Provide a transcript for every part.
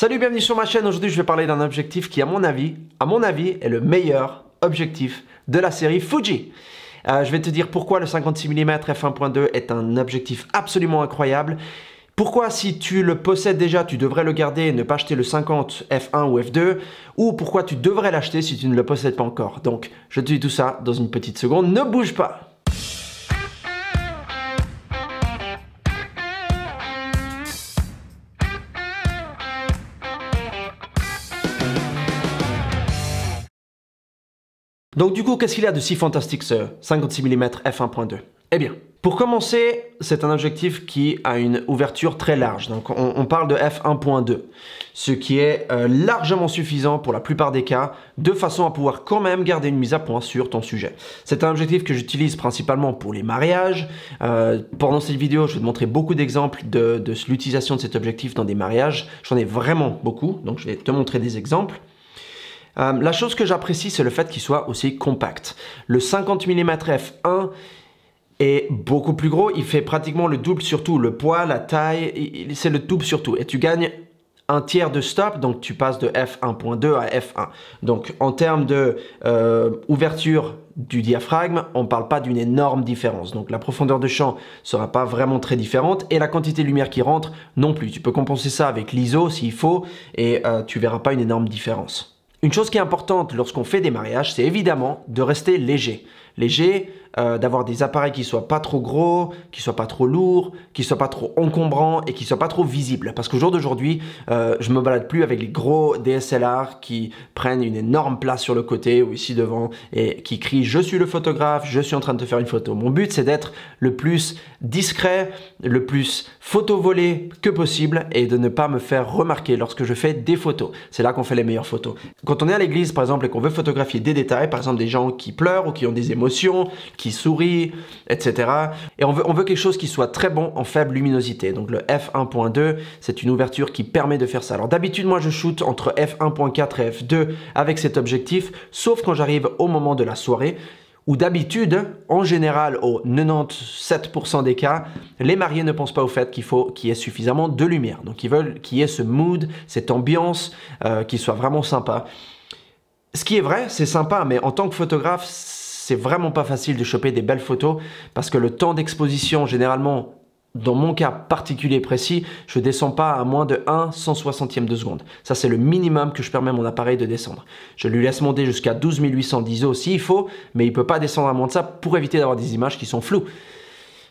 Salut, bienvenue sur ma chaîne. Aujourd'hui, je vais parler d'un objectif qui, à mon avis, est le meilleur objectif de la série Fuji. Je vais te dire pourquoi le 56 mm f1.2 est un objectif absolument incroyable. Pourquoi, si tu le possèdes déjà, tu devrais le garder et ne pas acheter le 50 f1 ou f2, ou pourquoi tu devrais l'acheter si tu ne le possèdes pas encore. Donc, je te dis tout ça dans une petite seconde. Ne bouge pas! Donc du coup, qu'est-ce qu'il y a de si fantastique ce 56 mm f1.2? Eh bien, pour commencer, c'est un objectif qui a une ouverture très large. Donc on parle de f1.2, ce qui est largement suffisant pour la plupart des cas, de façon à pouvoir quand même garder une mise à point sur ton sujet. C'est un objectif que j'utilise principalement pour les mariages. Pendant cette vidéo, je vais te montrer beaucoup d'exemples de l'utilisation de cet objectif dans des mariages. J'en ai vraiment beaucoup, donc je vais te montrer des exemples. La chose que j'apprécie, c'est le fait qu'il soit aussi compact. Le 50 mm f1 est beaucoup plus gros, il fait pratiquement le double sur tout, le poids, la taille, c'est le double sur tout. Et tu gagnes un tiers de stop, donc tu passes de f1.2 à f1. Donc en termes de ouverture du diaphragme, on ne parle pas d'une énorme différence. Donc la profondeur de champ ne sera pas vraiment très différente et la quantité de lumière qui rentre non plus. Tu peux compenser ça avec l'ISO s'il faut et tu ne verras pas une énorme différence. Une chose qui est importante lorsqu'on fait des mariages, c'est évidemment de rester léger. Léger, d'avoir des appareils qui ne soient pas trop gros, qui ne soient pas trop lourds, qui ne soient pas trop encombrants et qui ne soient pas trop visibles. Parce qu'au jour d'aujourd'hui, je ne me balade plus avec les gros DSLR qui prennent une énorme place sur le côté ou ici devant et qui crient « Je suis le photographe, je suis en train de te faire une photo ». Mon but, c'est d'être le plus discret, le plus photo-volé que possible et de ne pas me faire remarquer lorsque je fais des photos. C'est là qu'on fait les meilleures photos. Quand on est à l'église, par exemple, et qu'on veut photographier des détails, par exemple des gens qui pleurent ou qui ont des émotions, qui sourient, etc. Et on veut quelque chose qui soit très bon en faible luminosité. Donc le f1.2, c'est une ouverture qui permet de faire ça. Alors d'habitude, moi je shoot entre f1.4 et f2 avec cet objectif, sauf quand j'arrive au moment de la soirée, où d'habitude, en général, au 97% des cas, les mariés ne pensent pas au fait qu'il faut qu'il y ait suffisamment de lumière. Donc ils veulent qu'il y ait ce mood, cette ambiance qui soit vraiment sympa. Ce qui est vrai, c'est sympa, mais en tant que photographe, c'est vraiment pas facile de choper des belles photos parce que le temps d'exposition, généralement, dans mon cas particulier précis, je ne descends pas à moins de 1/160e de seconde. Ça, c'est le minimum que je permets à mon appareil de descendre. Je lui laisse monter jusqu'à 12800 d'ISO s'il faut, mais il ne peut pas descendre à moins de ça pour éviter d'avoir des images qui sont floues.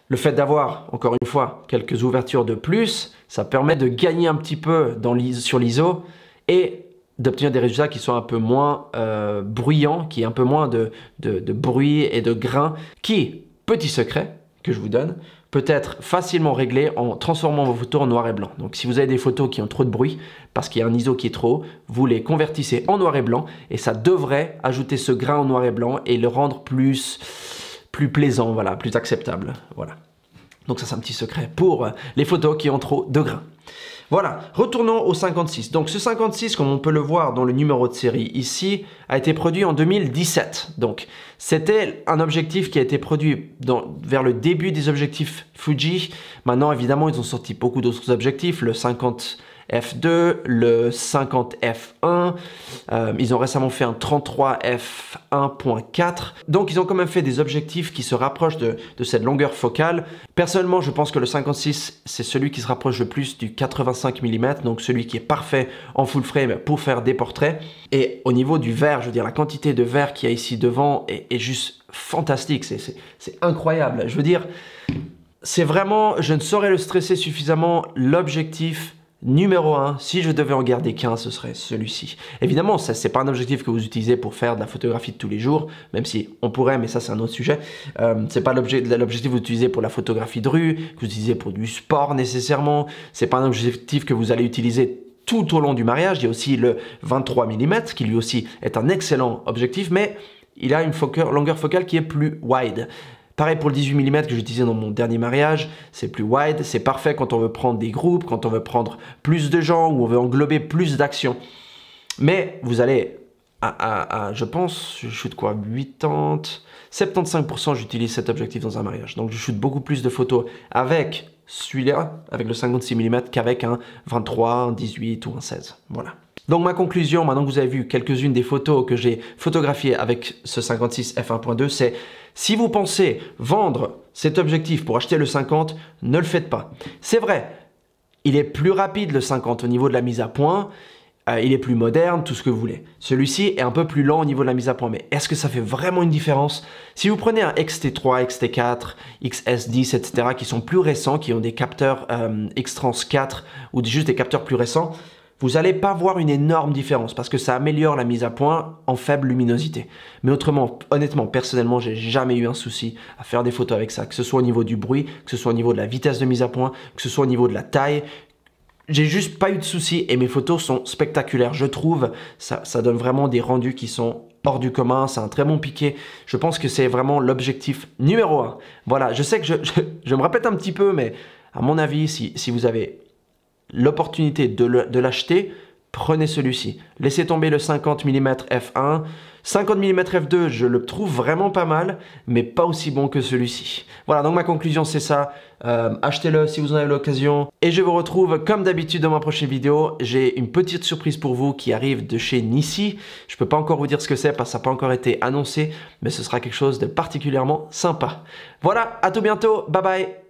Le fait d'avoir, encore une fois, quelques ouvertures de plus, ça permet de gagner un petit peu sur l'ISO et d'obtenir des résultats qui sont un peu moins bruyants, qui aient un peu moins de bruit et de grains, qui, petit secret que je vous donne, peut être facilement réglé en transformant vos photos en noir et blanc. Donc si vous avez des photos qui ont trop de bruit, parce qu'il y a un ISO qui est trop haut, vous les convertissez en noir et blanc et ça devrait ajouter ce grain en noir et blanc et le rendre plus plaisant, voilà, plus acceptable. Voilà. Donc ça, c'est un petit secret pour les photos qui ont trop de grains. Voilà, retournons au 56. Donc ce 56, comme on peut le voir dans le numéro de série ici, a été produit en 2017. Donc c'était un objectif qui a été produit vers le début des objectifs Fuji. Maintenant, évidemment, ils ont sorti beaucoup d'autres objectifs, le 50 f2, le 50 f1, ils ont récemment fait un 33 f1.4. Donc ils ont quand même fait des objectifs qui se rapprochent de cette longueur focale. Personnellement, je pense que le 56, c'est celui qui se rapproche le plus du 85 mm, donc celui qui est parfait en full frame pour faire des portraits. Et au niveau du verre, je veux dire, la quantité de verre qu'il y a ici devant est juste fantastique, c'est incroyable. Je veux dire, c'est vraiment, je ne saurais le stresser suffisamment, l'objectif numéro 1, si je devais en garder qu'un, ce serait celui-ci. Évidemment, ce n'est pas un objectif que vous utilisez pour faire de la photographie de tous les jours, même si on pourrait, mais ça c'est un autre sujet. Ce n'est pas l'objectif que vous utilisez pour la photographie de rue, que vous utilisez pour du sport nécessairement. Ce n'est pas un objectif que vous allez utiliser tout au long du mariage. Il y a aussi le 23 mm, qui lui aussi est un excellent objectif, mais il a une longueur focale qui est plus wide. Pareil pour le 18 mm que j'utilisais dans mon dernier mariage, c'est plus wide, c'est parfait quand on veut prendre des groupes, quand on veut prendre plus de gens ou on veut englober plus d'actions. Mais vous allez je pense, je shoot quoi, 75% j'utilise cet objectif dans un mariage. Donc je shoot beaucoup plus de photos avec celui-là avec le 56 mm qu'avec un 23, un 18 ou un 16. Voilà. Donc ma conclusion, maintenant que vous avez vu quelques-unes des photos que j'ai photographiées avec ce 56 f1.2, c'est si vous pensez vendre cet objectif pour acheter le 50, ne le faites pas. C'est vrai, il est plus rapide le 50 au niveau de la mise à point, il est plus moderne, tout ce que vous voulez. Celui-ci est un peu plus lent au niveau de la mise à point, mais est-ce que ça fait vraiment une différence? Si vous prenez un XT3, XT4, XS10, etc., qui sont plus récents, qui ont des capteurs X-Trans 4 ou juste des capteurs plus récents, vous n'allez pas voir une énorme différence parce que ça améliore la mise à point en faible luminosité. Mais autrement, honnêtement, personnellement, j'ai jamais eu un souci à faire des photos avec ça, que ce soit au niveau du bruit, que ce soit au niveau de la vitesse de mise à point, que ce soit au niveau de la taille. J'ai juste pas eu de soucis et mes photos sont spectaculaires. Je trouve ça donne vraiment des rendus qui sont hors du commun. C'est un très bon piqué. Je pense que c'est vraiment l'objectif numéro 1. Voilà, je sais que je me répète un petit peu, mais à mon avis, si vous avez l'opportunité de l'acheter, prenez celui-ci. Laissez tomber le 50 mm f1. 50 mm f2, je le trouve vraiment pas mal, mais pas aussi bon que celui-ci. Voilà, donc ma conclusion c'est ça. Achetez-le si vous en avez l'occasion. Et je vous retrouve comme d'habitude dans ma prochaine vidéo. J'ai une petite surprise pour vous qui arrive de chez Nissi. Je peux pas encore vous dire ce que c'est parce que ça n'a pas encore été annoncé, mais ce sera quelque chose de particulièrement sympa. Voilà, à tout bientôt. Bye bye.